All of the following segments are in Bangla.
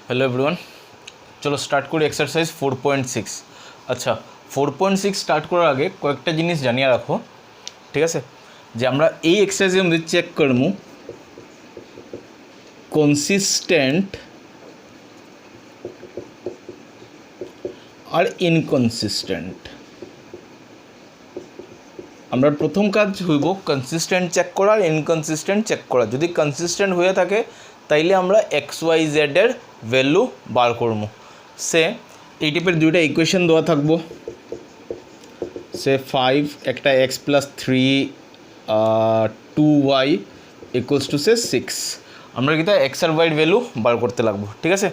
হ্যালো এভরিওয়ান, চলো স্টার্ট করি এক্সারসাইজ 4.6। আচ্ছা, 4.6 স্টার্ট করার আগে কয়েকটা জিনিস জানিয়ে রাখো, ঠিক আছে? যে আমরা এই এক্সারসাইজের মধ্যে চেক করব কনসিস্টেন্ট আর ইনকনসিস্টেন্ট। আমরা প্রথম কাজ হইব কনসিস্টেন্ট চেক করা আর ইনকনসিস্টেন্ট চেক করা। যদি কনসিস্টেন্ট হয়ে থাকে তাইলে আমরা XYZ এর ভ্যালু বার করব। সে এই টাইপের দুইটা ইকুয়েশন দেওয়া থাকবো, সে 5 একটা x + 3 2y equals to say 6। আমরা কিন্তু এক্স আর ওয়াইয়ের ভ্যালু বার করতে লাগবো, ঠিক আছে?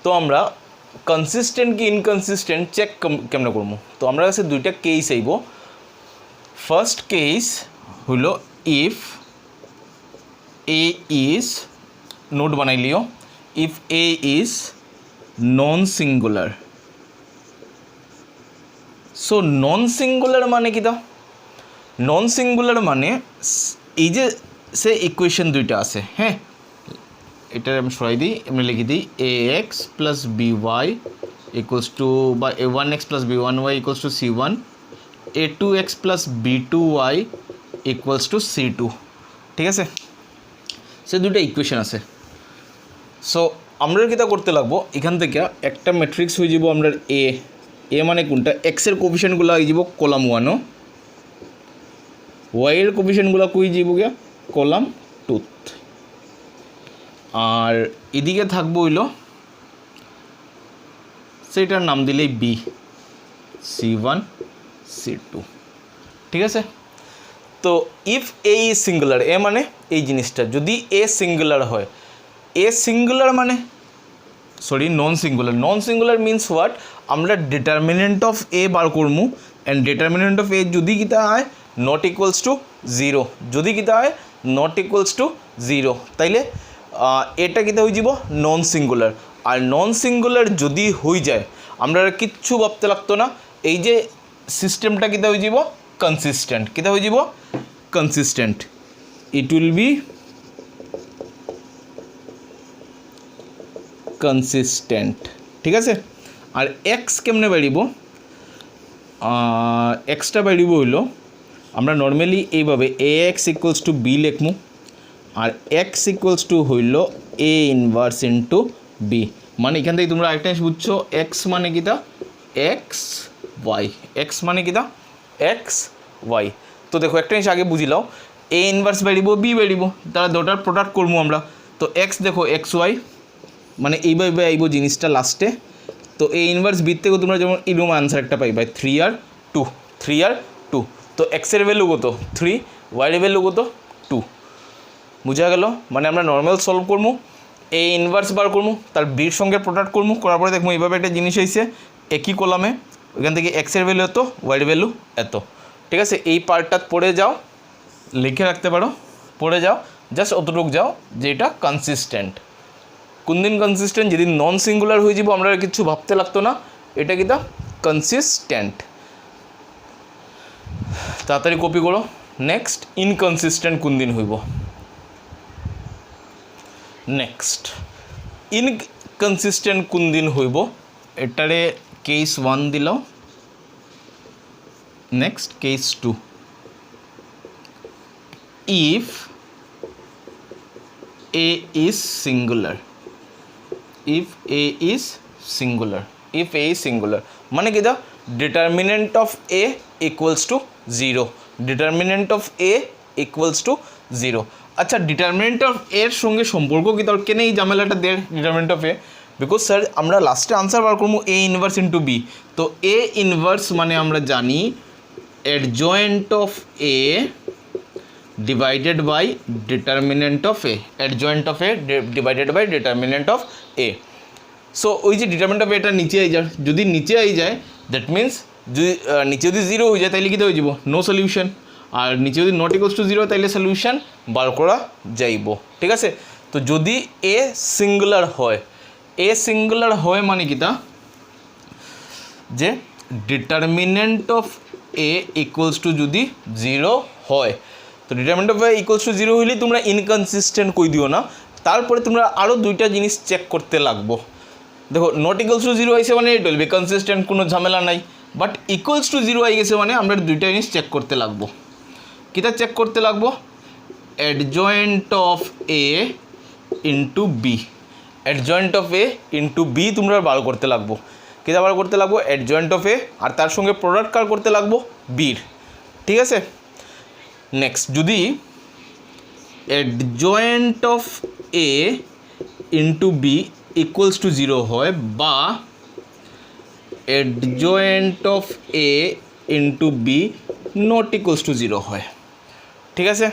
তো আমরা কনসিস্টেন্ট কি ইনকনসিস্টেন্ট চেক কেমনে করবো? তো আমরা কাছে দুইটা কেস আইব। ফার্স্ট কেস হলো ইফ এ ইজ, নোট বানাই লিও, if a is non singular. So non singular মানে কি? দা নন সিঙ্গুলার মানে এই যে সে ইকুয়েশন দুইটা আছে, হ্যাঁ, এটা আমি সরাই দিই, আমি লিখে দিই ax + by ইকুয়ালস টু বা a1x + b1y equals to c1, a2x + b2y equals to c2, ঠিক আছে? সে দুটো ইকুয়েশন আছে। সো আমরা কিটা করতে লাগবো, এখান থেকে একটা ম্যাট্রিক্স হয়ে যাব আমরা এ মানে কোনটা, এক্সের কোফিশিয়েন্টগুলো হয়ে যাব কলাম 1, ওয়াইয়ের কোফিশিয়েন্টগুলো কই যাব গিয়া কলাম 2, আর এদিকে থাকবো হইল সেটার নাম দিলেই বি, c1 c2, ঠিক আছে? তো ইফ এ ইজ সিঙ্গুলার, এ মানে এই জিনিসটা যদি এ সিঙ্গুলার হয়, এ সিঙ্গুলার মানে sorry non singular, non singular means what, আমরা ডিটারমিনেন্ট অফ এ বার করবো, অ্যান্ড ডিটারমিনেন্ট অফ এ যদি কিতা হয় নট ইকুয়ালস টু 0, যদি কিতা হয় নট ইকুয়ালস টু 0, তাইলে এটা কিতা হয়ে যাব নন সিঙ্গুলার। আর নন সিঙ্গুলার যদি হয়ে যায় আমরা কিচ্ছু ভাবতে লাগতো না, এই যে সিস্টেমটা কিতা হয়ে যাব কনসিস্টেন্ট, কিতা হয়ে যাব consistent, it will be consistent, ঠিক আছে? আর এক্স কেমনে বাড়িব, এক্সটা বাড়িব হইল আমরা নর্মালি এইভাবে ax ইকুয়ালস টু বি লিখমু, আর এক্স ইকুয়ালস টু হইল এ ইনভার্স ইন্টু বি। মানে এখান থেকে তোমরা আরেকটা জিনিস বুঝছো, এক্স মানে কিতা এক্স ওয়াই, এক্স মানে কিতা এক্স ওয়াই। তো দেখো একটা জিনিস আগে বুঝিলাও, এ ইনভার্স বাড়িব বি বাড়িব, তারা দুটার প্রোডাক্ট করবো আমরা। তো এক্স দেখো এক্স ওয়াই মানে এইভাবে আইব জিনিসটা লাস্টে। তো এ ইনভার্স বির থেকে তোমরা যেমন এরকম আনসার একটা পাইবা 3 আর 2, 3 আর 2। তো এক্সের ভ্যালু কত 3, ওয়াইয়ের ভ্যালু কত 2, বুঝা গেল? মানে আমরা নর্মাল সলভ করবো, এ ইনভার্স বার করবো, তার বির সঙ্গে প্রোডাক্ট করবো, করার পরে দেখবো এইভাবে একটা জিনিস হয়েছে একই কলামে, ওইখান থেকে এক্সের ভ্যালু এত, ওয়াইয়ের ভ্যালু এত, ঠিক আছে? এই পার্টটা পড়ে যাও, লিখে রাখতে পারো, পড়ে যাও, জাস্ট অতটুকু যাও যে এটা কনসিস্টেন্ট। কোন দিন কনসিস্টেন্ট, যেদিন নন সিঙ্গুলার হয়ে যাব আমরা কিছু ভাবতে লাগতো না, এটা কিতা কনসিস্টেন্ট। তাড়াতাড়ি কপি করো। নেক্সট ইনকনসিস্টেন্ট কোন দিন হইব, নেক্সট ইনকনসিস্টেন্ট কোন দিন হইব, এটারে কেস 1 দিলাও, next case 2, if a is singular, if a is singular, if a is singular মানে কি দা determinant of a equals to 0, determinant of a equals to 0। আচ্ছা, determinant of a এর সঙ্গে সম্পর্ক কি, তার কেন এই ঝামেলাটা দেয় determinant of a? Because sir আমরা লাস্টে আনসার বার করবো a ইনভার্স ইন্টু বি। তো a ইনভার্স মানে আমরা জানি adjoint of a divided by determinant of a, adjoint of a divided by determinant of a। So ওই যে ডিটারমিনেন্ট অফ এটা নিচে আই যায়, যদি নিচে আই যায় দ্যাট মিনস যদি নিচে যদি 0 হয়ে যায় তাহলে কী হয়ে যাব নো সলিউশন, আর নিচে যদি নট ইকুয়ালস টু 0 তাহলে সলিউশন বার করা যাইব, ঠিক আছে? তো যদি এ সিঙ্গুলার হয়, এ সিঙ্গুলার হয় মানে কিতা, যে determinant of a equals to যদি 0 হয়, তো determinant of a equals to 0 হইলে তোমরা ইনকনসিস্টেন্ট কই দিও না, তারপরে তোমরা আরও দুইটা জিনিস চেক করতে লাগবো। দেখো নট ইকুয়ালস টু জিরো আইসে মানে ইট উইল বি কনসিস্টেন্ট, কোনো ঝামেলা নাই। But equals to zero I গেছে মানে আমরা দুইটা জিনিস চেক করতে লাগবো। কিটা চেক করতে লাগবো? Adjoint of A into B. Adjoint of A into B তোমরা বার করতে লাগবো। কিটা বার করতে লাগবো? অ্যাডজয়েন্ট অফ এ, আর তার সঙ্গে প্রোডাক্ট কার করতে লাগবো? বির। ঠিক আছে, নেক্সট যদি adjoint of A into B equals to zero হয়, বা adjoint of A into B not equals to zero হয়। ঠিক আছে,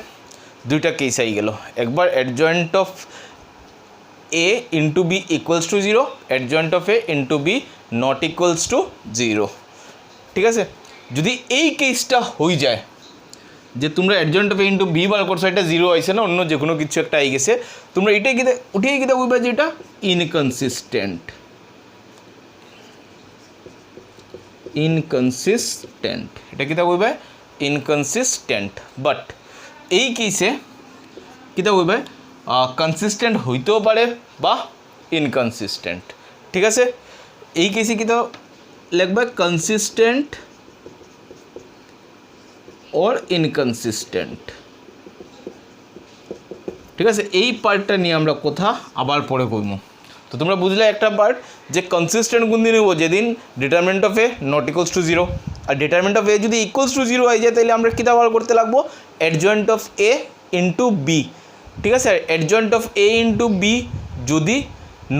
দুইটা কেস আই গেল। একবার adjoint of A into B equals to zero, adjoint of A into B not equals to zero. ঠিক আছে, যদি এই কেসটা হয়ে যায় যে তোমরা adjoint of A into B বার করছো, এটা জিরো আইসে না, অন্য যে কোনো কিছু একটা আই গেছে, তোমরা এটাই কিতা উঠিয়ে কিতা বলবা যে এটা ইনকনসিস্টেন্ট। ইনকনসিস্টেন্ট, এটা কিতা বলবে? ইনকনসিস্টেন্ট। বাট এই কেসে কিতা বলবে? কনসিস্টেন্ট হইতেও পারে বা ইনকনসিস্টেন্ট। ঠিক আছে, এই কেসে কিতা লিখবে? Consistent or inconsistent। ঠিক আছে, এই পার্টটা নিয়ে আমরা কথা আবার পরে কইমু। তো তোমরা বুঝলে একটা পার্ট যে কনসিস্টেন্ট কোন দিন হইব? যেদিন determinant of a not equals to zero. আর ডিটারমিনেন্ট অফ এ যদি ইকুয়ালস টু জিরো হয়ে যায় তাহলে আমরা কিতা বার করতে লাগবো? Adjoint of A into B. ঠিক আছে, adjoint of A into B যদি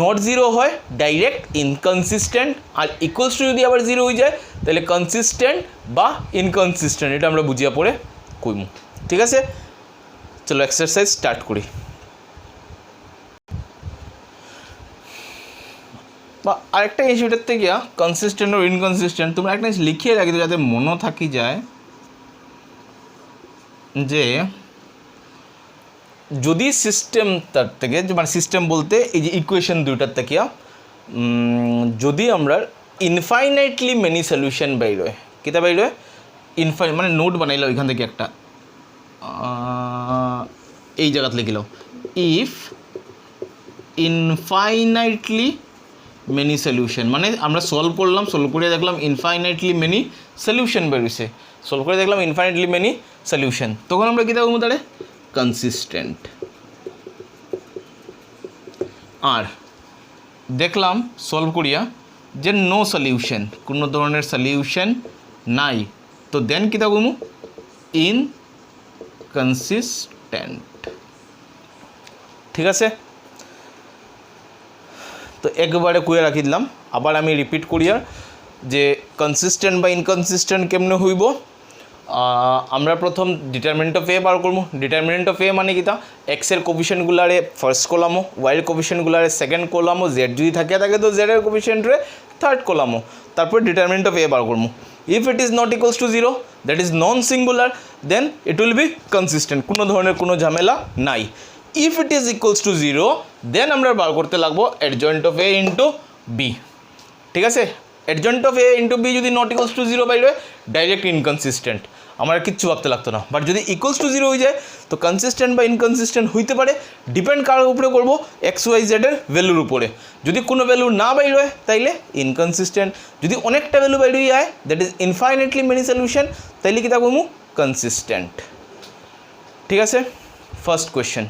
নট জিরো হয় ডাইরেক্ট ইনকনসিস্টেন্ট, আর ইকুয়ালস টু যদি আবার জিরো হয়ে যায় তাহলে কনসিস্টেন্ট বা ইনকনসিস্টেন্ট। এটা আমরা বুঝিয়া পড়ে কইমু। ঠিক আছে, চলো এক্সারসাইজ স্টার্ট করি। বা আরেকটা জিনিস এটার থেকে কনসিস্টেন্ট ও ইনকনসিস্টেন্ট তোমরা একটা জিনিস লিখিয়ে রাখি যাতে মনে থাকি যায় যে যদি সিস্টেম তার থেকে, মানে সিস্টেম বলতে এই যে ইকুয়েশন দুইটার থেকে যদি আমরা ইনফাইনাইটলি মেনি সলিউশন বাইরোয়, কিতা বাইরোয়? মানে নোট বানাইলো এখান থেকে একটা, এই জায়গাতে লিখিল ইফ ইনফাইনাইটলি মেনি সলিউশন, মানে আমরা সলভ করলাম, সলভ করে দেখলাম ইনফাইনাইটলি মেনি সলিউশন বেরিয়েছে, সলভ করে দেখলাম ইনফাইনাইটলি মেনি সলিউশন, তখন আমরা কী দেখবো? তাহলে কনসিস্টেন্ট। আর দেখলাম সলভ করিয়া যে নো সলিউশন, কোনো ধরনের সলিউশন নাই, তো দেন কী দেখবো? ইনকনসিস্টেন্ট। ঠিক আছে, তো একবারে কুয়ে রাখি দিলাম। আবার আমি রিপিট করিয়া যে কনসিস্টেন্ট বা ইনকনসিস্টেন্ট কেমনে হইব। আমরা প্রথম ডিটারমিনেন্ট অফ এ বার করবো। ডিটারমিনেন্ট অফ এ মানে কিতা? এক্সের কোফিশিয়েন্টগুলারে ফার্স্ট কলামো, ওয়াইয়ের কোফিশিয়েন্টগুলারে সেকেন্ড কলামো, জেড যদি থাকে তো জেডের কোফিশিয়েন্টরে থার্ড কলামো, তারপর ডিটারমিনেন্ট অফ এ বার করবো। If it is not equals to zero, that is non singular, then it will be consistent, কোনো ধরনের কোনো ঝামেলা নাই। If it is equals to zero, then আমরা বার করতে লাগবো adjoint of A into B. ঠিক আছে, adjoint of A into B যদি নট ইকুয়ালস টু জিরো বাইরে ডাইরেক্ট ইনকনসিস্টেন্ট, আমার কিচ্ছু ভাবতে লাগতো না। বাট যদি ইকুয়ালস টু জিরো হয়ে যায় তো কনসিস্টেন্ট বা ইনকনসিস্টেন্ট হইতে পারে, ডিপেন্ড কার উপরে করবো? এক্স ওয়াই জেডের ভ্যালুর উপরে। যদি কোনো ভ্যালু না বাইর হয় তাইলে ইনকনসিস্টেন্ট, যদি অনেকটা ভ্যালু বাইর হয়ে যায় that is infinitely many solution, তাইলে কি থাকবো? কনসিস্টেন্ট। ঠিক আছে, ফার্স্ট কোয়েশ্চেন।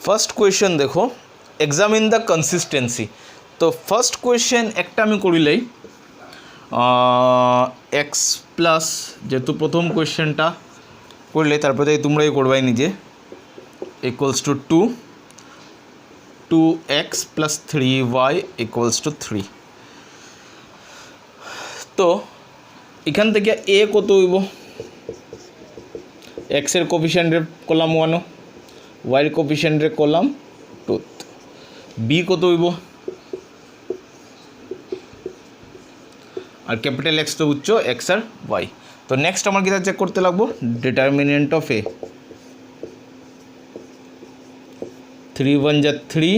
ফার্স্ট কোয়েশ্চেন দেখো, এক্সামিন দ্য কনসিস্টেন্সি। তো ফার্স্ট কোয়েশ্চেন একটা আমি করিলেই এক্স প্লাস, যেহেতু প্রথম কোয়েশ্চেনটা করলে তারপরে তোমরাই করবাই নিজে, equals to 2x plus 3y equals to 3। তো এখান থেকে এ কত হইব? এক্সের কোফিশিয়েন্টের কলাম 1, ওয়াইয়ের কোফিশিয়েন্টের কলাম 2। বি কত হইব? আর ক্যাপিটাল এক্স তো বুঝছো এক্স আর ওয়াই। তো নেক্সট আমার কিটা চেক করতে লাগবো ডিটারমিনেন্ট অফ এ। 3 1 যা 3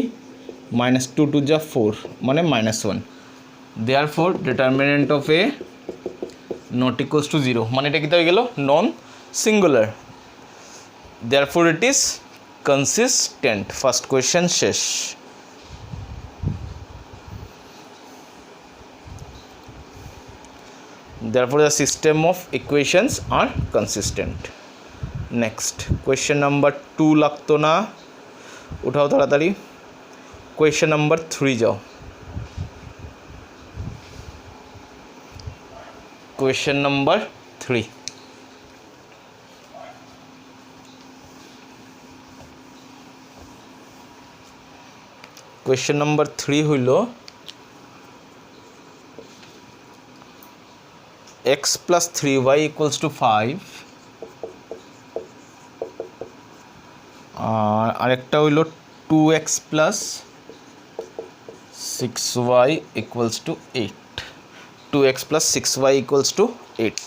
মাইনাস 2 2 যা 4 মানে -1। Therefore determinant of a not equals to 0 মানে এটা কিটা হয়ে গেল non singular. Therefore it is consistent. First question শেষ। Therefore the system of equations are consistent. Next question number 2 লাগতো না, উঠাও তাড়াতাড়ি। question number 3 যাও। question number 3 question number 3 হইল x plus 3y equals to 5 আর আরেকটা হইল 2x plus 6y equals to 8 2x plus 6y equals to 8।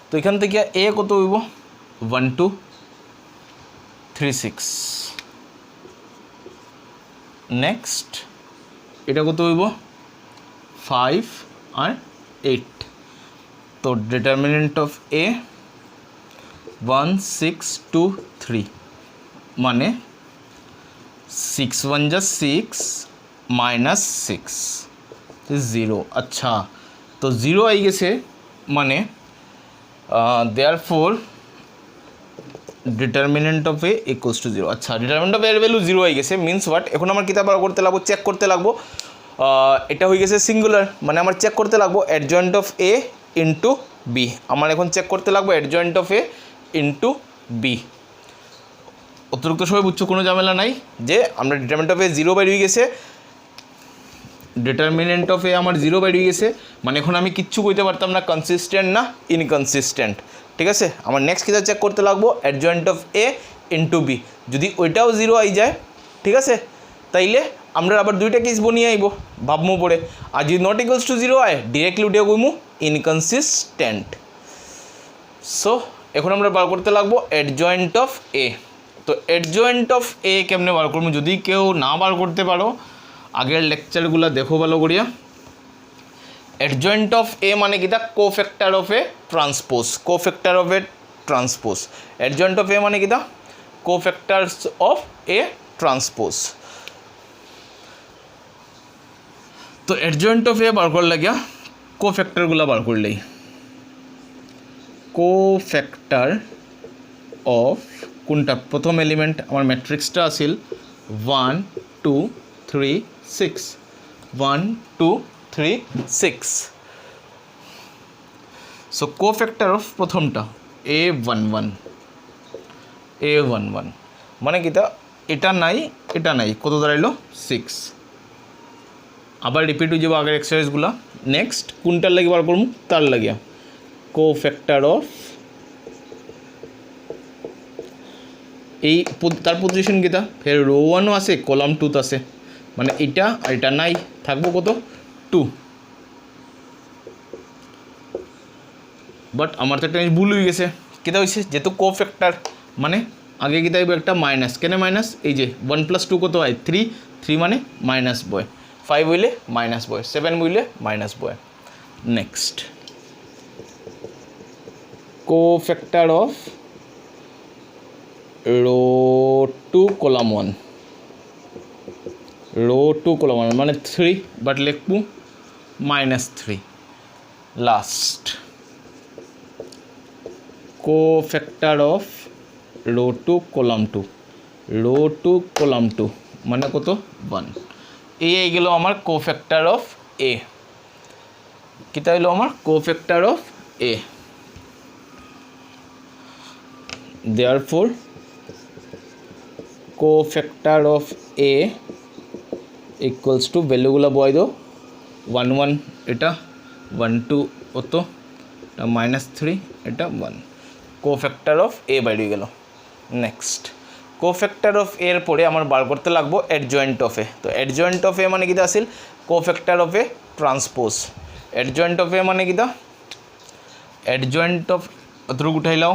তো এখান থেকে a কত হইব 1 2 3 6। নেক্সট এটা কত হইব 5 আর 8। তো ডিটারমিনেন্ট অফ এ 1 6 2 3 মানে 6 1 যা 6 মাইনাস 6 0। আচ্ছা তো 0 আই গেছে মানে therefore determinant of a equals to 0। আচ্ছা ডিটারমিনেন্ট অফ এর ভ্যালু 0 আই গেছে মিনস হোয়াট, এখন আমার কিতা বার করতে লাগবো চেক করতে লাগবো এটা হয়ে গেছে সিঙ্গুলার মানে আমার চেক করতে লাগবো adjoint of A into B. আমার এখন চেক করতে লাগবো adjoint of A into B. অতিরিক্ত সময় বুঝছো কোনো ঝামেলা নাই যে আমরা ডিটারমিনেন্ট অফ এ 0 বাইর হয়ে গেছে, ডিটারমিনেন্ট অফ এ আমার 0 বাইর হয়ে গেছে মানে এখন আমি কিচ্ছু কইতে পারতাম না কনসিস্টেন্ট না ইনকনসিস্টেন্ট। ঠিক আছে, আমার নেক্সট কিটা চেক করতে লাগবো adjoint of A into B. যদি ওইটাও 0 আই যায় ঠিক আছে তাইলে আমরা আবার দুইটা কেস বনিয়ে আইব ভাবমু পড়ে। আর যদি নট ইকুয়ালস টু 0 আয় ডিরেক্টলি উঠে কইমু ইনকনসিস্টেন্ট। সো এখন আমরা বার করতে লাগবো অ্যাডজয়েন্ট অফ এ। তো অ্যাডজয়েন্ট অফ এ কেমনে বার করবো, যদি কেউ না বার করতে পারো আগের লেকচারগুলো দেখো ভালো করিয়া। অ্যাডজয়েন্ট অফ এ মানে কিটা cofactor of A transpose, cofactor of A transpose. Adjoint of এ মানে কিটা কোফ্যাক্টরস অফ এ ট্রান্সপোজ। তো অ্যাডজয়েন্ট অফ এ বার করার লাগিয়া কোফ্যাক্টরগুলো বার করলেই কোফ্যাক্টর অফ কোনটা প্রথম এলিমেন্ট আমার ম্যাট্রিক্সটা আছিল 1 2 3 6 1 2 3 6। সো কোফ্যাক্টর অফ প্রথমটা A11 A11 মানে কিটা এটা নাই এটা নাই কত দাঁড়াইলো 6। আবার রিপিট হয়ে যাবো আগের এক্সারসাইজগুলো। নেক্সট কোনটার লাগে বার করবো তার লাগিয়া কোফ্যাক্টর অফ এই তার পজিশন কিটা ফের রো 1ও আছে কলাম 2 আছে মানে এটা আর এটা নাই থাকবো কত 2। বাট আমার তো একটা জিনিস ভুল হয়ে গেছে, কিটা হয়েছে যেহেতু কোফ্যাক্টর মানে আগে কিটা আইব একটা মাইনাস, কেন মাইনাস এই যে 1 + 2 কত হয় 3 3 মানে মাইনাস বয়, 5 হইলে মাইনাস বয়, 7 হইলে মাইনাস বয়। Next cofactor of row 2 column 1 row 2 column 1 মানে 3 বাট লিখবো -3। Last cofactor of row 2 column 2 row 2 column 2 মানে কত 1। এই গেল আমার কোফ্যাক্টর অফ এ। কিটা হইলো আমার cofactor of a. Therefore cofactor of a equals to ভ্যালুগুলো বয় দো 1 1 এটা 1 2 কত এটা -3 এটা 1। কোফ্যাক্টর অফ এ বাইরে গেল। নেক্সট কোফ্যাক্টর অফ এর পরে আমার বার করতে লাগবো অ্যাডজয়েন্ট অফ এ। তো অ্যাডজয়েন্ট অফ এ মানে কিতা আছিল cofactor of A transpose. Adjoint of এ মানে কিতা অ্যাডজয়েন্ট অফ অতটুকু উঠাই লাও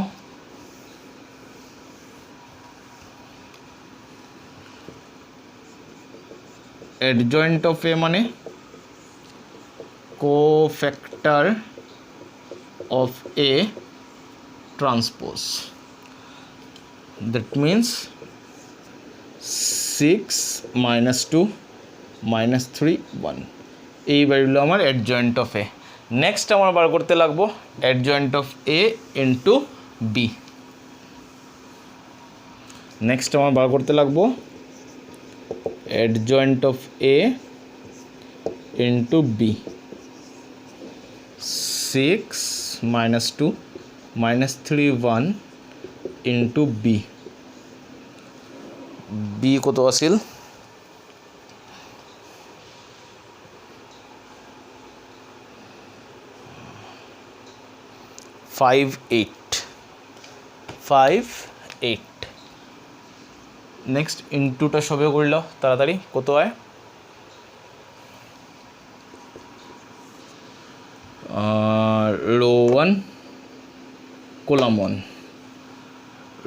অ্যাডজয়েন্ট অফ এ মানে cofactor of A transpose. That means 6 - 2 - 3 1 এই বেরোলো আমার অ্যাডজয়েন্ট অফ এ। নেক্সট আমার বার করতে লাগবো adjoint of A into B. Next আমার বার করতে লাগবো adjoint of A into B. 6 - 2 - 3 1 into B. B কত আছিল 5 8 5 8। নেক্সট ইন্টুটা সবে করল তাড়াতাড়ি কত হয় রো 1 কলাম 1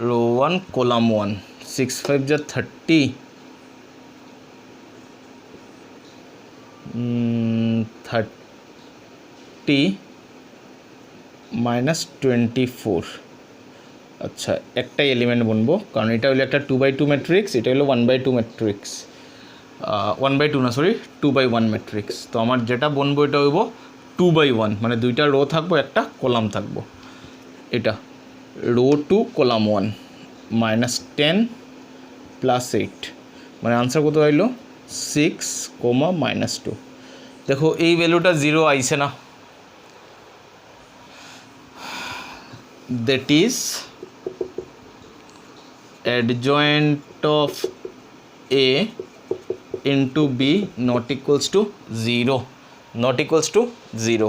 রো 1 কলাম 1 6 5 যা 30 30 - 24। আচ্ছা একটাই এলিমেন্ট বনবো কারণ এটা হলো একটা 2/2 ম্যাট্রিক্স, এটা হলো 1/2 ম্যাট্রিক্স, 1/2 না সরি 2/1 ম্যাট্রিক্স। তো আমার যেটা বনবো এটা হইব 2/1 মানে দুইটা রো থাকবো একটা কলাম থাকবো। এটা রো 2 কলাম 1 -10 + 8 মানে আনসার কত হইলো 6, -2। দেখো এই ভ্যালুটা 0 আইছে না, that is adjoint of A into B not equals to 0, not equals to 0.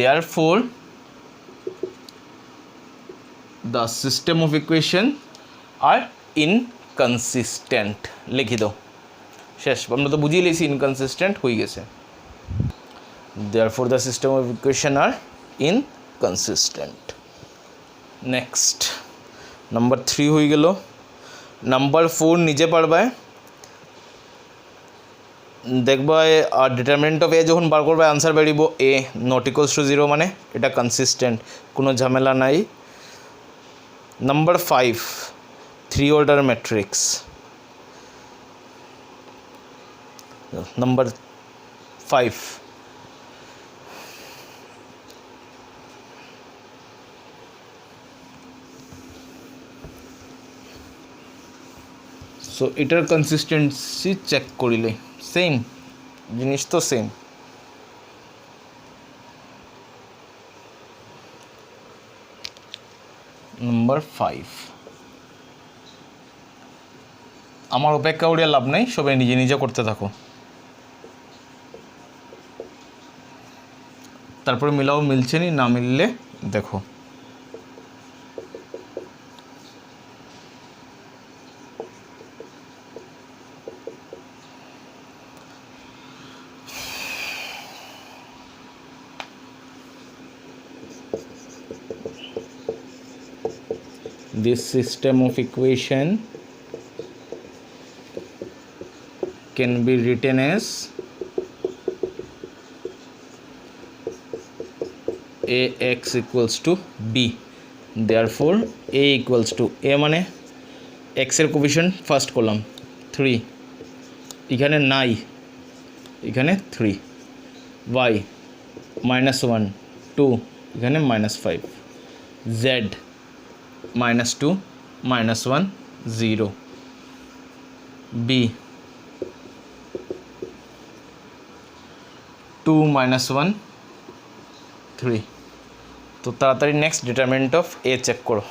Therefore the system of equation are inconsistent। লিখি দাও শেষ, আমরা তো বুঝিয়ে লিখছি ইনকনসিস্টেন্ট হয়ে গেছে। therefore the system of equation are inconsistent। Next number 3 হয়ে গেল। নাম্বার 4 নিজে পারবে দেখবা আর ডিটারমিনেন্ট অফ এ যখন বার করবে আনসার বেরিব এ নট ইকুয়ালস টু 0 মানে এটা কনসিস্টেন্ট, কোনো ঝামেলা নাই। Number 5 3 order matrix. Number 5 so এটার কনসিস্টেন্সি চেক করিলে সেম জিনিস তো সেম। নাম্বার 5 আমার অপেক্ষা করিয়া লাভ নাই, সবাই নিজে নিজে করতে থাকো। তারপরে মিলাও মিলছে নি, না মিললে দেখো। This system of equation can be written as ax equals to b, therefore a equals to a মানে x এর কোফিশিয়েন্ট ফার্স্ট কলাম 3, এখানে নাই, এখানে 3, y -1 2, এখানে -5, z -2 -1 0, b 2 -1 3। তো তাড়াতাড়ি next determinant of A check করো।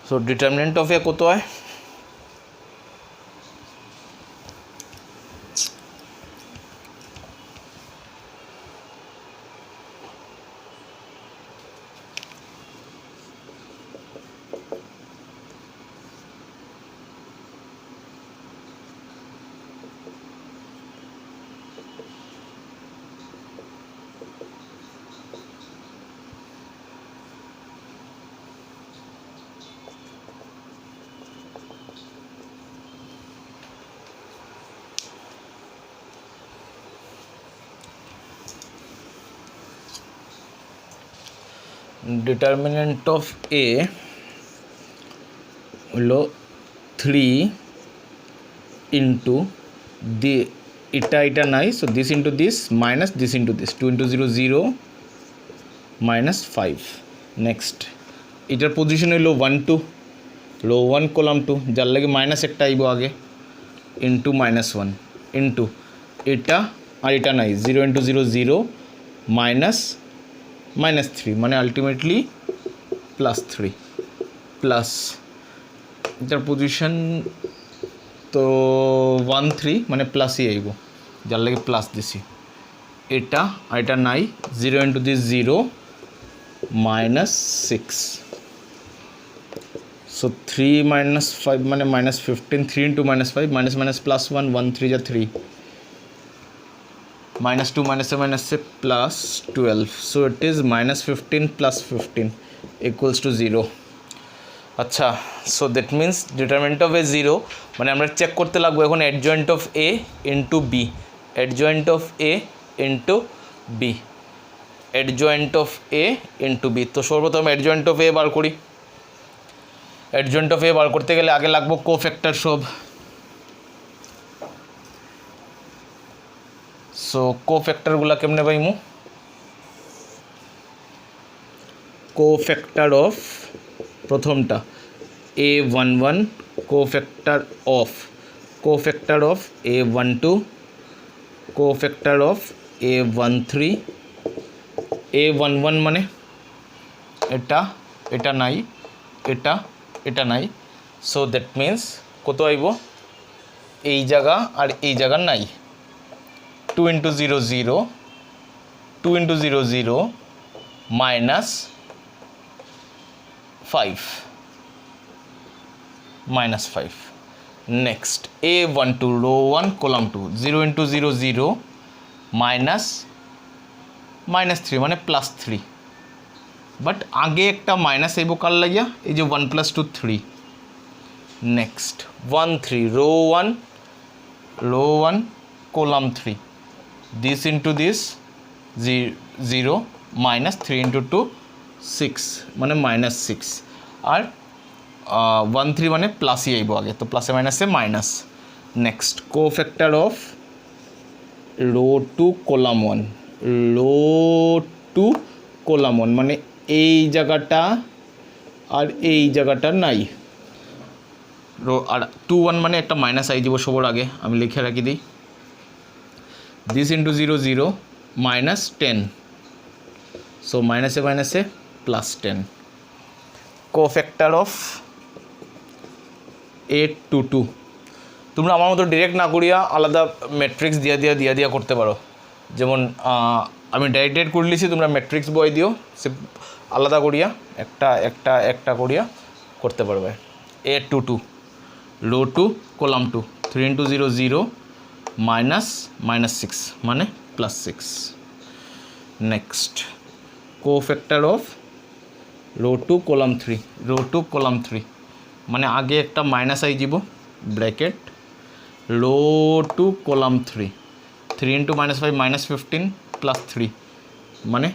সো ডিটারমিনেন্ট অফ এ কত হয় ডিটারমিনেন্ট অফ এ হলো 3 ইন্টু দি এটা নাই, so this into this minus this into this, 2 into 0 0 minus 5। Next এটার পজিশন হইলো 1 2, লো 1 কলাম 2, যার লাগে মাইনাস একটা আইব আগে, ইন্টু -1 ইন্টু এটা আর এটা নাই, 0 ইন্টু 0 0 মাইনাস -3, মানে আলটিমেটলি +3 প্লাস এটার পজিশন তো 1 3, মানে প্লাসই আইব, যার লাগে প্লাস দিছি। এটা আর এটা নাই, 0 ইন্টু দিস 0 -6, সো 3 -5 মানে -15, 3 ইন্টু -5 মাইনাস মাইনাস +1, 1 3 যা 3, -2 -7 +12, so it is -15 + 15 equals to 0। আচ্ছা, so that means determinant of a 0, মানে আমরা চেক করতে লাগবো এখন adjoint of A into B, adjoint of A into B, adjoint of A into b. তো সর্বপ্রথম অ্যাডজয়েন্ট অফ এ বার করি। অ্যাডজয়েন্ট অফ এ বার করতে গেলে আগে লাগবো কোফ্যাক্টর সব। সো কোফ্যাক্টরগুলো কেমনে পাইমু? কোফ্যাক্টর অফ প্রথমটা A11, cofactor of A12, cofactor of A13, A11 মানে এটা নাই, এটা নাই, সো দ্যাট মিন্স কত আইব, এই জায়গা আর এই জায়গা নাই, 2 into 0 0, 2 into 0 0 minus 5, next A12 row 1 column 2, 0 into 0 0 minus -3 মানে +3, বাট আগে একটা মাইনাস আইব কার লাগিয়া, এই যে 1 + 2 3। Next 1 3 row 1 column 3, this into this 0 minus 3 into 2 6, মানে -6, আর 1 3 মানে প্লাসই আইব আগে, তো প্লাসে মাইনাসে minus. Next cofactor of row 2 column 1, row 2 column 1 মানে এই জায়গাটা আর এই জায়গাটা নাই, রো আর 2 1 মানে একটা মাইনাস আই দিব সবার আগে, আমি লিখে রাখি দিই, দিস ইন্টু 0 0 -10, সো মাইনাসে মাইনাসে +10। কোফ্যাক্টর অফ A22, তোমরা আমার মতো ডিরেক্ট না করিয়া আলাদা ম্যাট্রিক্স দিয়া করতে পারো, যেমন আমি ডাইরেক্ট করে লিছি, তোমরা ম্যাট্রিক্স বই দিও, সে আলাদা করিয়া একটা করিয়া করতে পারবে। A22 রো 2 কলাম 2, 3 ইন্টু 0 0 -6 মানে +6। Next cofactor of row 2 column 3, row 2 column 3 মানে আগে একটা মাইনাস আই যাব, ব্র্যাকেট রো 2 কলাম 3, 3 ইন্টু -5 -15 +3 মানে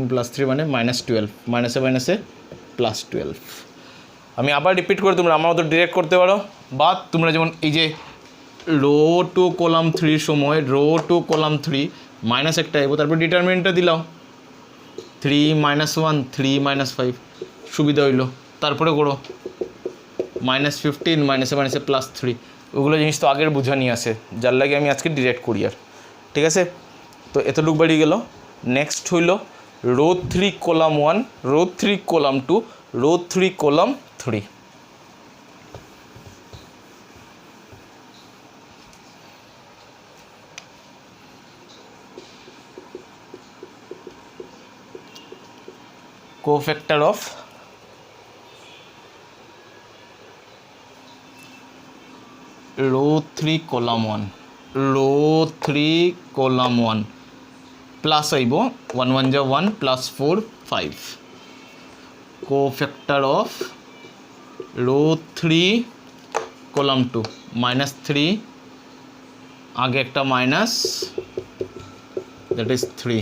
+3 মানে -12, মাইনাসে মাইনাসে +12। আমি আবার রিপিট করে, তোমরা আমার মতো ডিরেক্ট করতে পারো, বা তোমরা যেমন এই যে রো 2 কলাম 3 সময় রো 2 কলাম 3 মাইনাস একটা আইব, তারপর ডিটারমিনেন্টটা দিলাম 3 -1 3 -5, সুবিধা হইলো। তারপরে করো -15 মাইনাসে মাইনাসে +3, ওগুলো জিনিস তো আগের বোঝানি আছে, যার লাগে আমি আজকে ডিরেক্ট করি আর, ঠিক আছে। তো এতটুক বাড়ি গেল। নেক্সট হইল row 3 column 1, row 3 column 2, row 3 column 3। Cofactor of row 3 column 1, row 3 column 1 plus আইব 1 1 যা 1 +4 5। কোফ্যাক্টর অফ রো 3 কলাম 2 -3, আগে একটা minus, that is 3।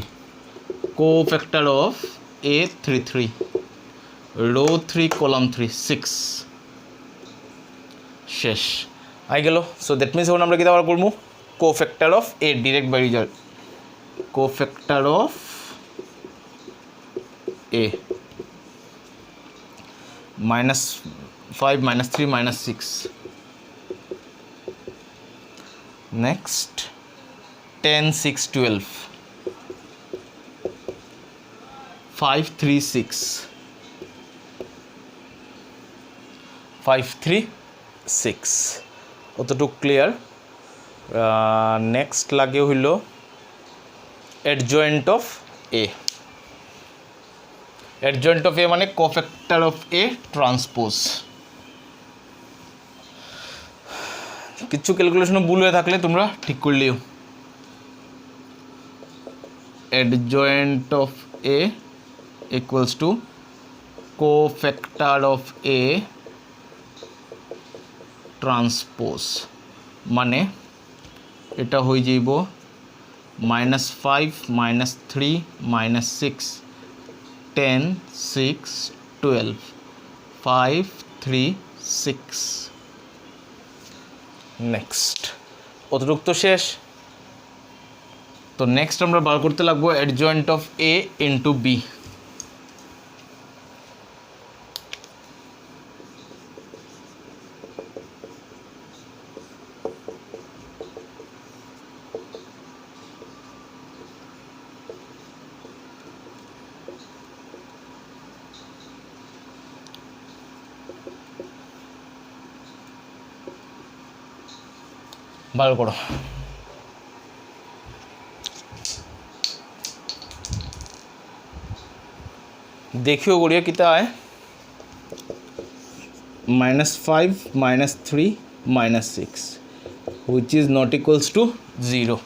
Cofactor of A 3 3 row 3 column 3 6 শেষ আই গেল। সো দ্যাট মিনস এখন আমরা কি ব্যবহার করবো cofactor of A direct by result cofactor of A -5 -3 -6 next 10 6 12 5 3 6 5 3 6 অতটুকু ক্লিয়ার। নেক্সট লাগে হইল adjoint of a adjoint of এ মানে কোফ্যাক্টর অফ এ ট্রান্সপোজ। কিছু ক্যালকুলেশন ভুল হয়ে থাকলে তোমরা ঠিক করলেও adjoint of a equals to cofactor of A transpose মানে এটা হয়ে যাইব -5 -3 -6 10 6 12 5 3 6 নেক্সট অতটুকু তো শেষ। তো নেক্সট আমরা বার করতে লাগবো adjoint of A into B. বার করো देखियो गुड़िया कितना है -5 -3 -6 which is not equals to 0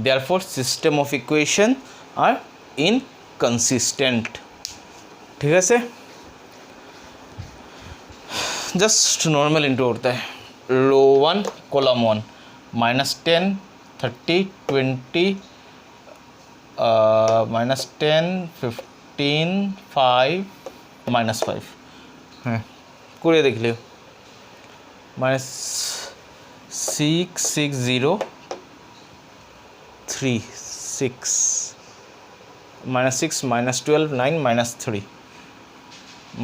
therefore system of equation are inconsistent। ठीक है से जस्ट नॉर्मल इंटू होता है रो 1 कॉलम 1 -10 30 20 -10 15 5 -5 হ্যাঁ করে দেখলে -6 6 0 3 6 -6 -12 9 -3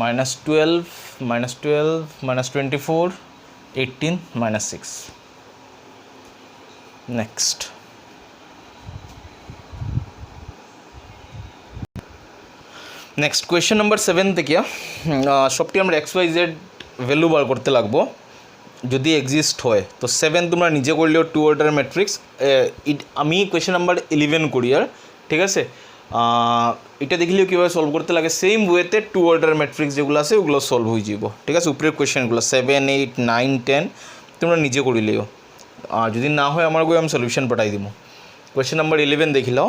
-12 -24 18 -6 next নেক্সট কোয়েশ্চেন নাম্বার 7 থেকে সবটি আমরা XYZ ভ্যালু বার করতে লাগবো যদি এক্সিস্ট হয়। তো 7 তোমরা নিজে করলেও 2 অর্ডার ম্যাট্রিক্স আমি কোয়েশ্চেন নাম্বার 11 করি আর ঠিক আছে। এটা দেখলেও কীভাবে সলভ করতে লাগে সেম ওয়েতে 2 অর্ডার ম্যাট্রিক্স যেগুলো আছে ওগুলো সলভ হয়ে যাব। ঠিক আছে উপরের কোয়েশ্চেনগুলো 7 8 9 10 তোমরা নিজে করিলেও যদি না হয় আমার বই আমি সলিউশন পাঠাই দিব। কোয়েশ্চেন নাম্বার 11 দেখিলাও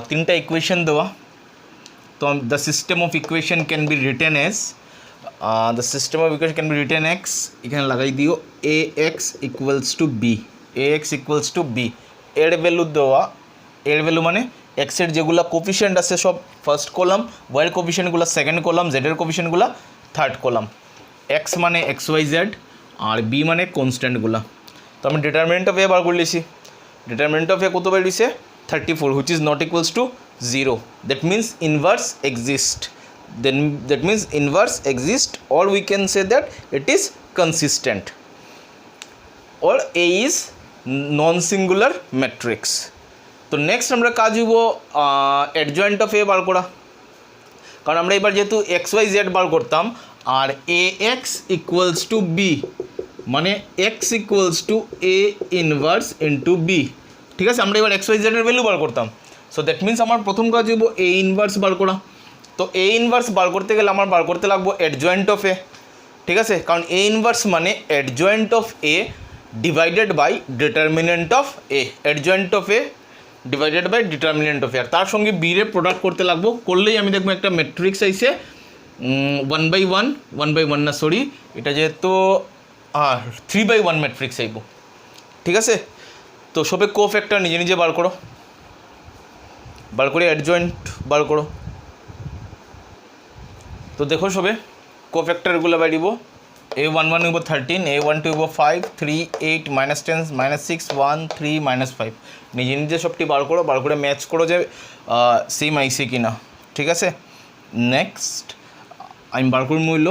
তিনটা ইকুয়েশন দেওয়া। তো the system of equation can be written as the system of equation can be written x এখানে লাগাই দিও a x equals to b a x equals to b এর ভ্যালু দেওয়া এর ভ্যালু মানে এক্সের যেগুলো কোফিশিয়েন্ট আছে সব ফার্স্ট কলাম ওয়াইয়ের কোফিশিয়েন্টগুলো সেকেন্ড কলাম জেডের কোফিশিয়েন্টগুলো থার্ড কলাম এক্স মানে XYZ আর বি মানে কনস্ট্যান্টগুলো। তো আমি ডিটারমিনেন্ট অফ এ বার করে লিছি ডিটারমিনেন্ট অফ এ কত বার দিছে 34 which is not equals to 0 that means inverse exist then that means inverse exist or we can say that it is consistent or A is non-singular matrix। তো নেক্সট আমরা কাজ হইব অ্যাডজয়েন্ট অফ এ বার করা কারণ আমরা এবার যেহেতু XYZ বার করতাম আর AX equals to B মানে X equals to A inverse into B। ঠিক আছে আমরা এবার XYZ এর ভ্যালু বার করতাম। সো দ্যাট মিনস আমার প্রথম কাজ হইব A ইনভার্স বার করা। তো A ইনভার্স বার করতে গেলে আমার বার করতে লাগবো অ্যাডজয়েন্ট অফ এ। ঠিক আছে কারণ A ইনভার্স মানে adjoint of a divided by determinant of a adjoint of a divided by determinant of a আর তার সঙ্গে বি এর প্রোডাক্ট করতে লাগবো করলেই আমি দেখবো একটা ম্যাট্রিক্স আইছে 1/1 না সরি এটা যেহেতু 3/1 ম্যাট্রিক্স আইব। ঠিক আছে তো সবে কোফ্যাক্টর নিজে নিজে বার করো বার করে অ্যাডজয়েন্ট বার করো তো দেখো সবে কোফ্যাক্টরগুলো বাড়িব a11 হইব 13, a12 হইব 5, 3, 8, -10, -6, 1, 3, -5। নিজে নিজে সবটি বার করে ম্যাচ করো যে সেম আইসে কিনা, ঠিক আছে। নেক্সট আমি বার করব হইল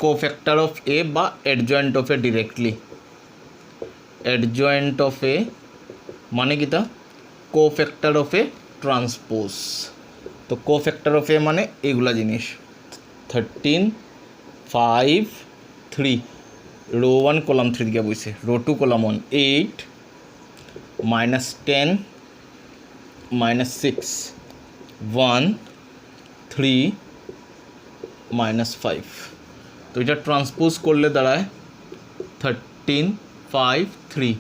কোফ্যাক্টর অফ এ বা adjoint of A directly. Adjoint of এ মানে কিতা কোফ্যাক্টর অফ এ ট্রান্সপোজ। তো কোফ্যাক্টর অফ এ মানে এইগুলা জিনিস 13, 5, 3, রো 1 কলাম 3 দিকে বইছে, রো 2 কলাম 1, 8, -10, -6, 1, 3, -5। তো এটা ট্রান্সপোজ করলে দাঁড়ায় 13, 5, 3,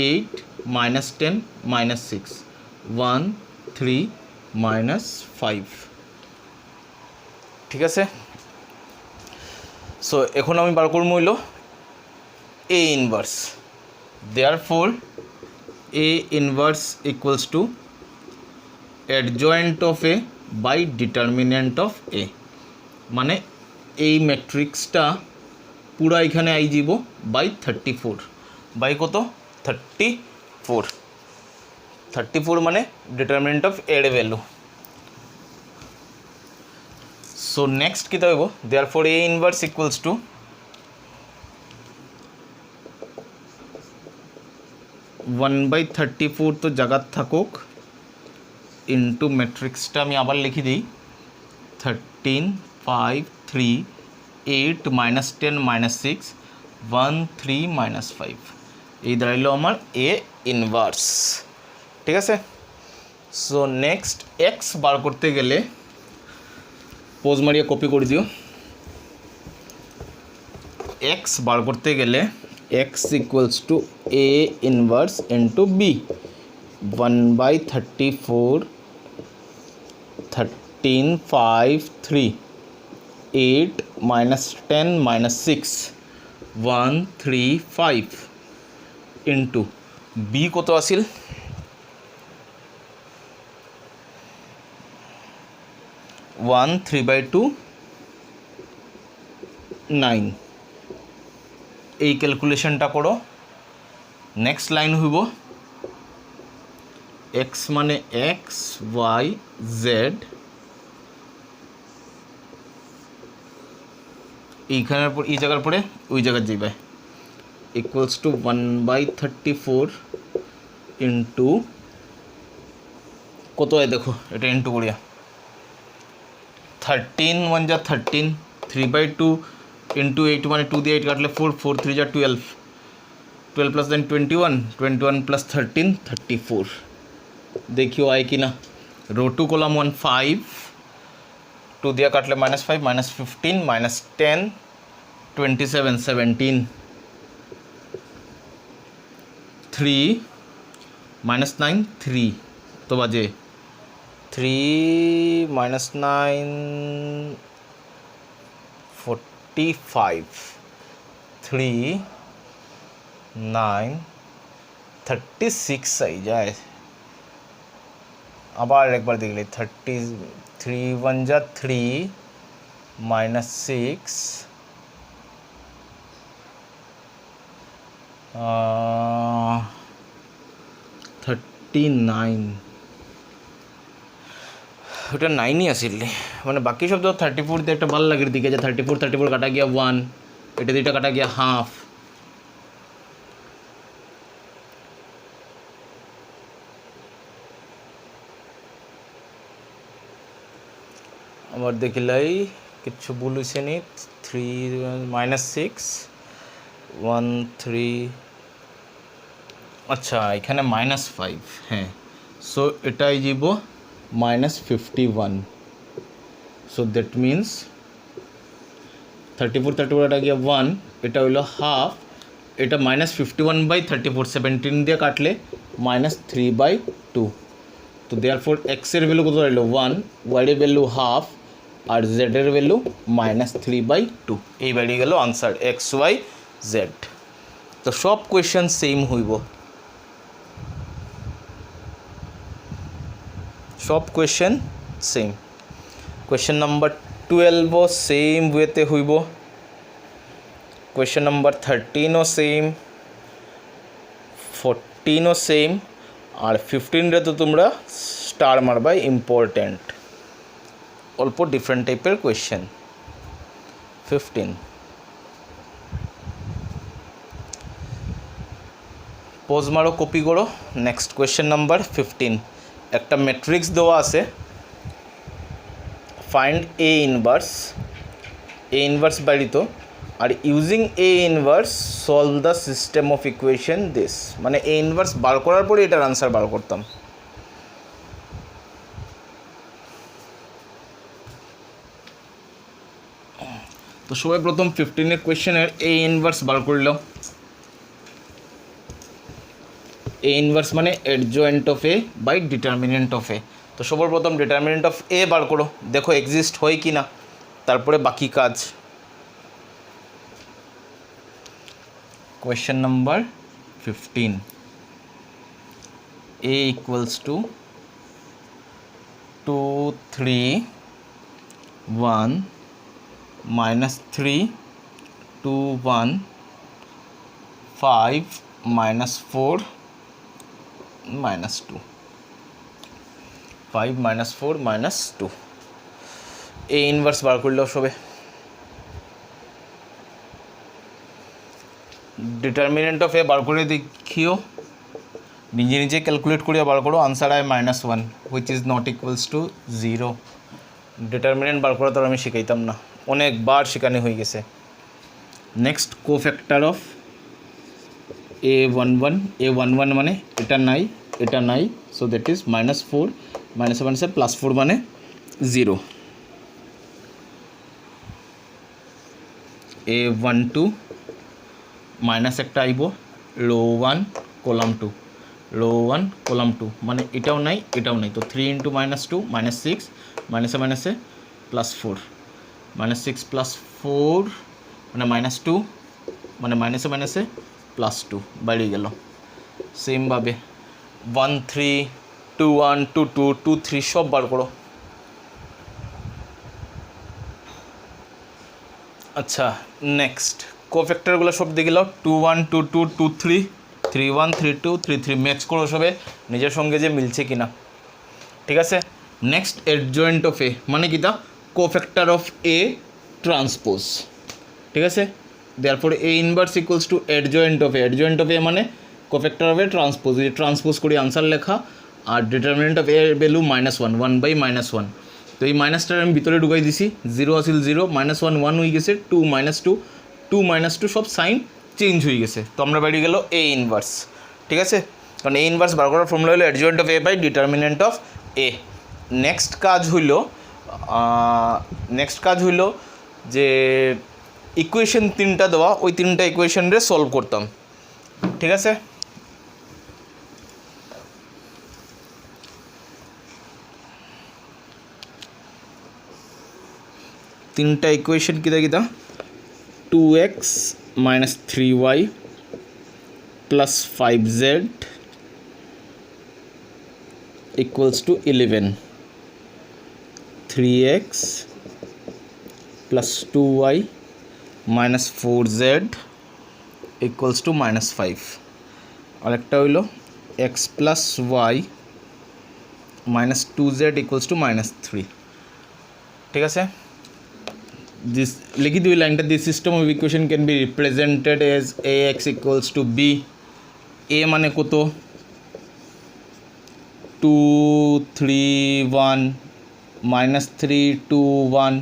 8, -10, -6, 1, 3, -5, ঠিক আছে। সো এখন আমি বার করব হইল এ inverse. Therefore A inverse equals to adjoint of A by determinant of এ। মানে এই ম্যাট্রিক্সটা পুরা এখানে আই যাব বাই 34, বাই কত 34 মানে ডিটারমিনেন্ট অফ এর ভ্যালু। সো নেক্সট কী হইব, therefore A inverse equals two 1/34 তো জায়গাত থাকুক ইন্টু ম্যাট্রিক্সটা আমি আবার লিখি দিই 13, 5, 3, 8, -10, -6, 1, 3, -5। এই দাঁড়াইলো আমার এ ইনভার্স, ঠিক আছে। সো নেক্সট এক্স বার করতে গেলে পোজ মারিয়ে কপি করে দিও। এক্স বার করতে গেলে X equals to A inverse into B. 1/34, 13, 5, 3, 8, -10, -6, 1, 3, 5 into B কত আছিল 1, 3/2, 9। এই ক্যালকুলেশনটা করো। নেক্সট লাইন হইব এক্স মানে এক্স, ওয়াই, জেড, এইখানের পর এই জায়গার পরে ওই জায়গার যাইবে ইকুয়ালস টু 1/34 ইন্টু কত হয় দেখো, এটা ইন্টু করিয়া 13 1 যা 13, 3/2 ইন্টু 8 মানে 2 দিয়ে 8 কাটলে 4, 4 3 যা 12, 12 প্লাস দেন 21, 21 প্লাস 13, 34। দেখিও আয় কি না। রো 2 কলাম 1, 5, 2 দিয়ে কাটলে -5, -15, -10, 27, 17, 3, -9, 3 তো বাজে 3, -9, 45, 3, 9, 36 আই যায়। আবার একবার দেখলে 33 1 যা 3, -6, 39, ওটা 9ই আসিল। মানে বাকি সব তো 34 দিয়ে একটা ভালো লাগে দিকে যে 34 কাটা গিয়া 1, এটা দুইটা কাটা গিয়া হাফ। আবার দেখিলাই কিছু ভুল হয়েছে নি 3 -6 1 3, আচ্ছা এখানে -5, হ্যাঁ। সো এটাই যাব -51। সো দ্যাট মিনস 34 এটা গিয়া 1, এটা হইলো হাফ, এটা -51/34, 17 দিয়ে কাটলে -3/2। তো দেয়ারফোর এক্সের ভ্যালু কত রইল 1, ওয়াইয়ের ভ্যালু হাফ, আর জেডের ভ্যালু -3/2। এই বেরিয়ে গেল আনসার এক্স ওয়াই জেড। তো সব কোয়েশ্চেন সেম হইব, সব question same. Question number 12 same ওয়েতে হইব, কোয়েশ্চেন নাম্বার 13 সেম, 14 সেম, আর 15 তো তোমরা স্টার মারবা ইম্পর্টেন্ট, অল্প ডিফারেন্ট টাইপের কোয়েশ্চেন। 15 পোজ মারো, কপি করো। নেক্সট কোয়েশ্চেন নাম্বার 15, একটা ম্যাট্রিক্স দেওয়া আছে, ফাইন্ড এ ইনভার্স বাড়িত, are using A inverse solve the system of equation this, মানে এ ইনভার্স বার করার পরে এটার আনসার বার করতাম। তো সবাই প্রথম 15 কোয়েশ্চেনের এ ইনভার্স বার করল। এ ইনভার্স মানে adjoint of A by determinant of A. তো সবার প্রথম ডিটারমিনেন্ট অফ এ বার করো, দেখো এক্সিস্ট হয় কি না, তারপরে বাকি কাজ। Question number 15, a equals to 2 3 1 minus 3 2 1 5 minus 4 minus 2, 5 minus 4 minus 2, a inverse বার করলো সবে। ডিটারমিনেন্ট অফ এ বার করে দেখিও, নিজে নিজে ক্যালকুলেট করে বার করো, আনসার আয় -1 which is not equals to 0। Determinant বার করা তো আমি শিখাইতাম না, অনেকবার শেখানো হয়ে গেছে। নেক্সট কোফ্যাক্টর অফ a11 মানে এটা নাই, সো দ্যাট ইজ -4 -1 সে +4 মানে 0। a12 মাইনাস একটা আইব, রো 1 কলাম 2, রো 1 কলাম 2 মানে এটাও নাই তো 3 × -2 -6 মাইনাসে +4 -6 +4 মানে -2 মানে মাইনাসে +2 বাইরে গেল। সেমভাবে 1 3 2 1 2 2 2 3 সব বার করো। আচ্ছা নেক্সট কোফ্যাক্টরগুলো সব দেখে নাও, 2 1 2 2 2 3 3 1 3 2 3 3 ম্যাচ করো সবে নিজের সঙ্গে যে মিলছে কিনা, ঠিক আছে। নেক্সট অ্যাডজয়েন্ট অফ এ মানে কি তা কোফ্যাক্টর অফ এ ট্রান্সপোজ, ঠিক আছে। Therefore A inverse equals to adjoint of এ মানে কোফ্যাক্টর অফ এ ট্রান্সপোজ, এই ট্রান্সপোজ করে আনসার লেখা, আর ডিটারমিনেন্ট অফ এ ভ্যালু -1 তো এই মাইনাসটার আমি ভিতরে ঢুকাই দিছি, 0 আসিল 0 -1 1 হয়ে গেছে, 2 -2 সব সাইন চেঞ্জ হয়ে গেছে, তো আমরা বেরিয়ে গেল এ ইনভার্স, ঠিক আছে। কারণ এ ইনভার্স বার করার ফর্মুলা হলো adjoint of A by determinant of A. Next কাজ হইল যে ইকুয়েশন 3টা দেওয়া, ওই 3টা ইকুয়েশনরে সলভ করতাম, ঠিক আছে। তিনটা ইকুয়েশন কিতা 2x - 3y + 5z = 11, 3x + 2y - 4z = -5, আরেকটা হইল x + y - 2z = -3, ঠিক আছে। This লিখি দুই লাইনটা, this system of equation can be represented as ax = b, a মানে কত 2 3 1 -3 2 1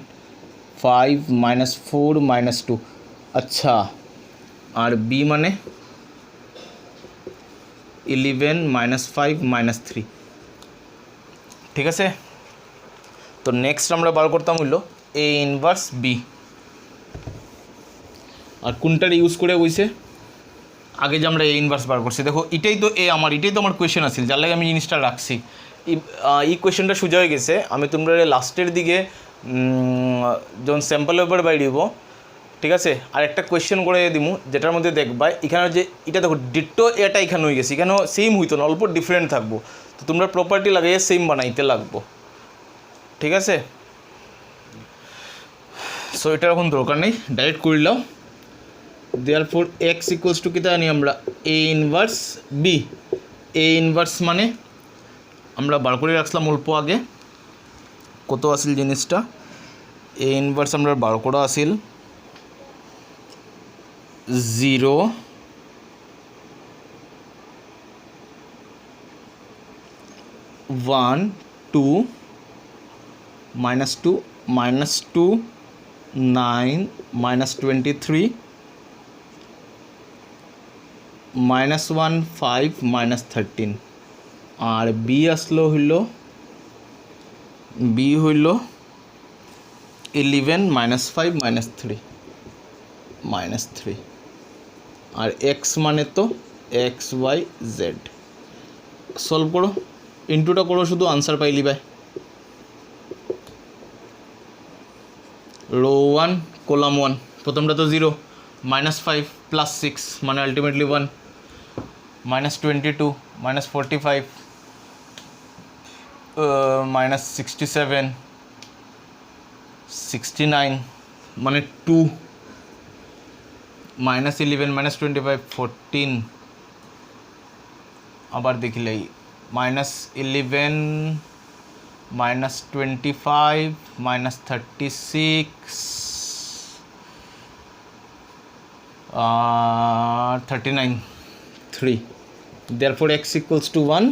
5 -4 -2, আচ্ছা, আর b মানে 11 -5 -3, ঠিক আছে। তো নেক্সট আমরা বার করতাম হইল এ ইনভার্স বি, আর কোনটার ইউজ করে হইছে আগে যে আমরা এ ইনভার্স বার করছি, দেখো এটাই তো আমার কোয়েশ্চেন আছিল, যার লাগে আমি জিনিসটা রাখছি। এই কোয়েশ্চেনটা সোজা হয়ে গেছে, আমি তোমরা লাস্টের দিকে যখন স্যাম্পল পেপার বাইরিব, ঠিক আছে, আর একটা কোয়েশ্চেন করে দিমু, যেটার মধ্যে দেখবা এখানে যে এটা দেখো ডিট্টো এটা এখানে হয়ে গেছে, এখানেও সেম হইতো না, অল্প ডিফারেন্ট থাকবো, তো তোমরা প্রপার্টি লাগাইয়ে সেম বানাইতে লাগবো, ঠিক আছে। সো এটার এখন দরকার নেই, ডাইরেক্ট করলাম। দেয়ারফর এক্স ইকুয়ালস টু কিতা জানি আমরা এ ইনভার্স বি। এ ইনভার্স মানে আমরা বার করে রাখলাম অল্প আগে, কত আসিল জিনিসটা, এ ইনভার্স আমরা বার করা আসিল 0 1 2 -2 -2 9 -23 -1 5 -13 আর বি আসলো হইল বি হইল 11 -5 -3 -3 আর এক্স মানে তো এক্স ওয়াই জেড। সলভ করো, ইন্টুটা করো, শুধু আনসার পাইলি ভাই। রো 1 কলাম 1, প্রথমটা তো 0, -5 + 6 মানে আলটিমেটলি 1, -22 -45 -67 69 মানে 2, -11 -25 14 আবার দেখিলাই -11 -25 -36 39 3। therefore x equals to 1,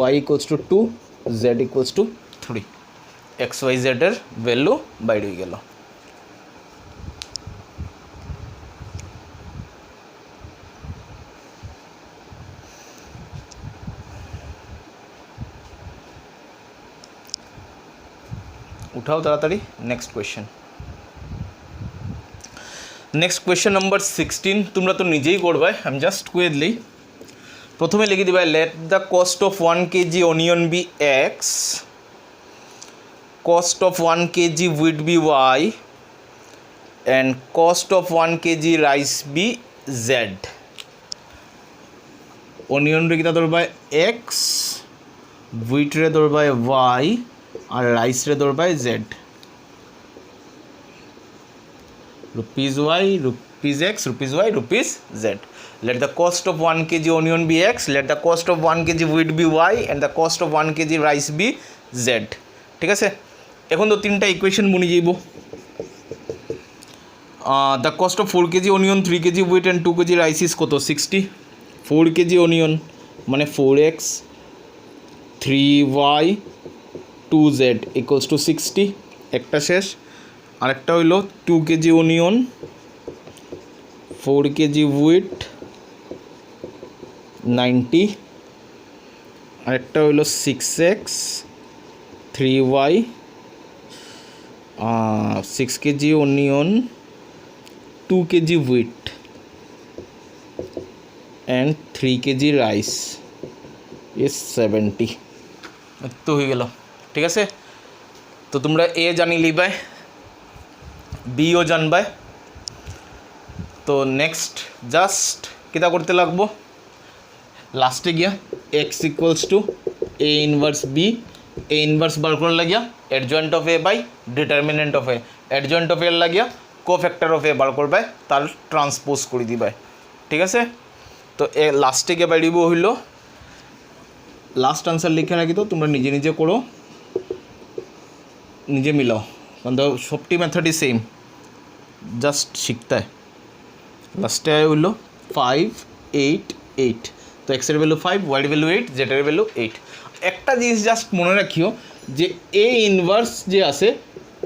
y equals to 2, z equals to 3। x y z এর ভ্যালু বাইরে হয়ে গেল। উঠাও তাড়াতাড়ি, next question. Next question number 16, তোমরা তো নিজেই করবে, আমি জাস্ট কুয়ে দিলেই। প্রথমে লিখে দিবা let the cost of 1 kg onion B X, cost of 1 kg wheat be y, and cost of 1 kg rice be z। Onion রে কিতা ধরবা x, wheat রে ধরবা y, আর রাইস রে ধরবা z। rupees y, rupees x, rupees y, rupees z। let the cost of 1 kg onion be x, let the cost of 1 kg wheat be y, and the cost of 1 kg rice be z। ঠিক আছে, এখন তো তিনটা ইকুয়েশন বনি যাইব। The cost of 4 KG onion, 3 KG wheat and 2 KG rice is কত 60। 4 কেজি অনিয়ন মানে 4x 3y 2z equals to 60, একটা শেষ। আরেকটা হইল 2 কেজি অনিয়ন 4 কেজি হুইট 90, আরেকটা হইল 6x 3y 6 KG onion 2 KG wheat and 3 KG rice is 70। তো হয়ে গেল, ঠিক আছে। তো তোমরা এ জানি লিবাই, বিও জানবাই। তো নেক্সট জাস্ট কিতা করতে লাগবো, লাস্টে গিয়া x equals to A inverse B, A inverse বার করার লাগিয়া adjoint of A by determinant of A, adjoint of এর লাগিয়া কোফ্যাক্টর অফ এ বার করবাই, তার ট্রান্সপোজ করে দিবাই। ঠিক আছে, তো এ লাস্টে গিয়ে বাইরিব হইল লাস্ট আনসার লিখে রাখি। তো তোমরা নিজে নিজে করো, নিজে মিলাও, কারণ তো সবটি মেথডই সেম, জাস্ট শিখতে হয়। লাস্টে হইল 5 8 8। তো এক্সের ভ্যালু 5, ওয়াইয়ের ভ্যালু 8, জেডের ভ্যালু 8। একটা জিনিস জাস্ট মনে রাখিও যে এ ইনভার্স যে আছে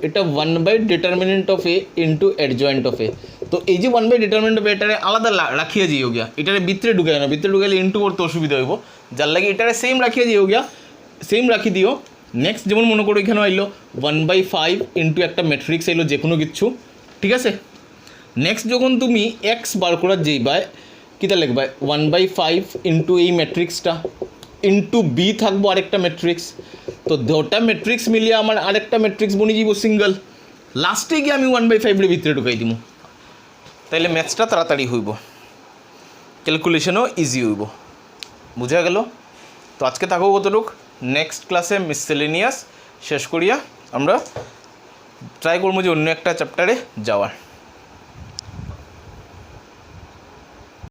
এটা 1 determinant of A into adjoint of A. তো এই যে 1 ডিটারমিনেন্ট অফ এটারে আলাদা রাখিয়ে যাইও গিয়া, এটারে ভিতরে ঢুকাই না, ভিতরে ঢুকাইলে ইন্টু করতে অসুবিধা হইব, যার লাগে এটারে সেম রাখিয়ে যাইও গিয়া, সেম রাখি দিও। নেক্সট যেমন মনে করো এখানে আইলো 1/5 ইন্টু একটা ম্যাট্রিক্স আইলো যে কোনো কিছু, ঠিক আছে। নেক্সট যখন তুমি এক্স বার করার যাইবা কিতা লিখবা 1/5 ইন্টু এই ম্যাট্রিক্সটা ইন্টু বি থাকবো আরেকটা ম্যাট্রিক্স। তো দুটা ম্যাট্রিক্স মিলিয়ে আমার আরেকটা ম্যাট্রিক্স বনি যাব সিঙ্গল, লাস্টে গিয়ে আমি 1/5 এর ভিতরে ঢুকাই দিব, তাইলে ম্যাথসটা তাড়াতাড়ি হইব, ক্যালকুলেশনও ইজি হইব। বুঝা গেল? তো আজকে থাকবো কতটুক, নেক্সট ক্লাসে মিসসেলেনিয়াস শেষ করিয়া আমরা ট্রাই করবো যে অন্য একটা চ্যাপ্টারে যাওয়ার।